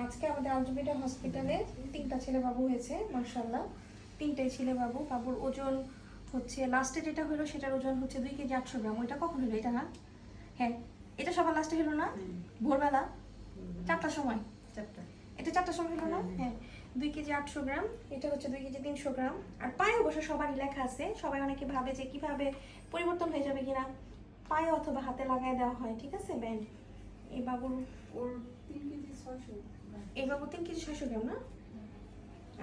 আজকে আমাদের আলজুবিটা হসপিটালে 3টা ছেলে বাবু হয়েছে মাশাআল্লাহ। 3টাই ছেলে বাবু। বাবুর ওজন হচ্ছে লাস্টে যেটা হলো সেটার ওজন হচ্ছে 2 কেজি 800 গ্রাম। ওইটা কখন হলো এটা? না হ্যাঁ, এটা সবার লাস্টে হলো না? ভোরবেলা 4টার সময়। এটা 4টার সময় হলো না? হ্যাঁ, 2 কেজি 800 গ্রাম। এটা হচ্ছে 2 কেজি 300 গ্রাম। আর পায়ে অবশ্য সবারই লেখা আছে। সবাই অনেকে ভাবে যে কিভাবে পরিবর্তন হয়ে যাবে কিনা, পায়ে অথবা হাতে লাগায় দেওয়া হয়, ঠিক আছে ব্যান্ড। এই বাবুর ওর 3 কেজি 600 এই বাবু 3 কেজি 600 গ্রাম না?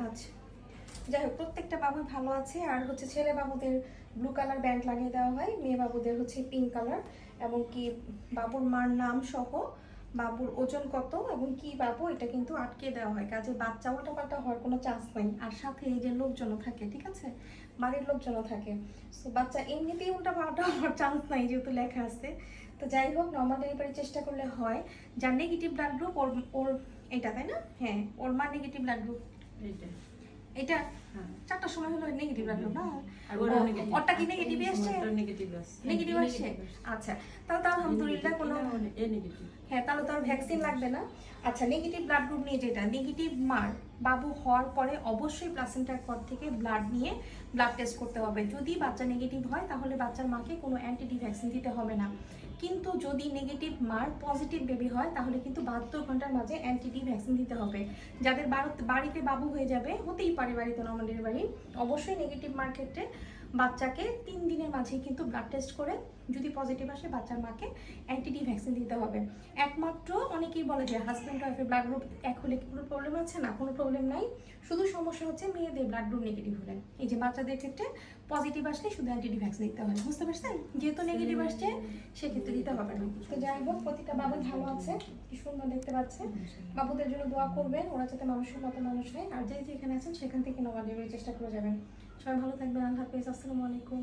আচ্ছা, যাই হোক প্রত্যেকটা বাবুই ভালো আছে। আর হচ্ছে ছেলে বাবুদের ব্লু কালার ব্যান্ড লাগিয়ে দেওয়া হয়, মেয়ে বাবুদের হচ্ছে পিঙ্ক কালার, এবং কি বাবুর মার নাম সহ বাবুর ওজন কত এবং কি বাবু এটা কিন্তু আটকে দেওয়া হয়, কাজে বাচ্চা উল্টাপাল্টা হওয়ার কোনো চান্স নাই। আর সাথে এই যে লোকজনও থাকে, ঠিক আছে, বাড়ির লোকজনও থাকে, সো বাচ্চা এমনিতেই উল্টাপাল্টা হওয়ার চান্স নাই যেহেতু লেখা আছে। তো যাই হোক, নর্মাল ডেলিভারি চেষ্টা করলে হয়। যার নেগেটিভ ব্লাড গ্রুপ ওর ওর এটা, তাই না? হ্যাঁ, ওর মা নেগেটিভ ব্লাড গ্রুপ এইটা। এটা হ্যাঁ। 4টার সময় হলো নেগেটিভ লাগলো না? আর ওর নেগেটিভ। ওরটা কি নেগেটিভ আসছে? ওর নেগেটিভ আসছে। নেগেটিভ আসছে। আচ্ছা, তাহলে তো আলহামদুলিল্লাহ কোনো এ নেগেটিভ। হ্যাঁ, তাহলে তো আর ভ্যাকসিন লাগবে না। আচ্ছা, নেগেটিভ ব্লাড গ্রুপ নিয়ে যেটা নেগেটিভ মার বাবু হওয়ার পরে অবশ্যই প্লাসেন্টার পর থেকে ব্লাড নিয়ে ব্লাড টেস্ট করতে হবে। যদি বাচ্চা নেগেটিভ হয় তাহলে বাচ্চার মাকে কোনো অ্যান্টিডি ভ্যাকসিন দিতে হবে না। কিন্তু যদি নেগেটিভ মার পজিটিভ বেবি হয় তাহলে কিন্তু 72 ঘন্টার মাঝে অ্যান্টিডি ভ্যাকসিন দিতে হবে। যাদের বাড়িতে বাবু হয়ে যাবে, হতেই পারে বাড়িতে নর্মাল ডেলিভারি, অবশ্যই নেগেটিভ মার ক্ষেত্রে বাচ্চাকে 3 দিনের মাঝেই কিন্তু ব্লাড টেস্ট করে যদি পজিটিভ আসে বাচ্চার মাকে অ্যান্টিডি ভ্যাকসিন দিতে হবে। একমাত্র অনেকেই বলে যে হাজব্যান্ড ওয়াইফের ব্লাড গ্রুপ এক হলে কি কোনো প্রবলেম আছে? না, কোনো প্রবলেম নাই। শুধু সমস্যা হচ্ছে মেয়েদের ব্লাড গ্রুপ নেগেটিভ হলে। এই যে বাচ্চাদের ক্ষেত্রে পজিটিভ আসলে শুধু অ্যান্টিডি ভ্যাকসিন দিতে হয়, বুঝতে পারছেন? যেহেতু নেগেটিভ আসছে সেক্ষেত্রে দিতে হবে না। তো যাই হোক, প্রতিটা বাবু ভালো আছে, কি সুন্দর দেখতে পাচ্ছেন। বাবুদের জন্য দোয়া করবেন, ওরা যাতে মানুষের মতো মানুষ হয়। আর যে যেখানে আছেন সেখান থেকে নর্মাল ডেলিভারির চেষ্টা করে যাবেন। সবাই ভালো থাকবেন। আল্লাহ হাফেজ। আসসালামু আলাইকুম।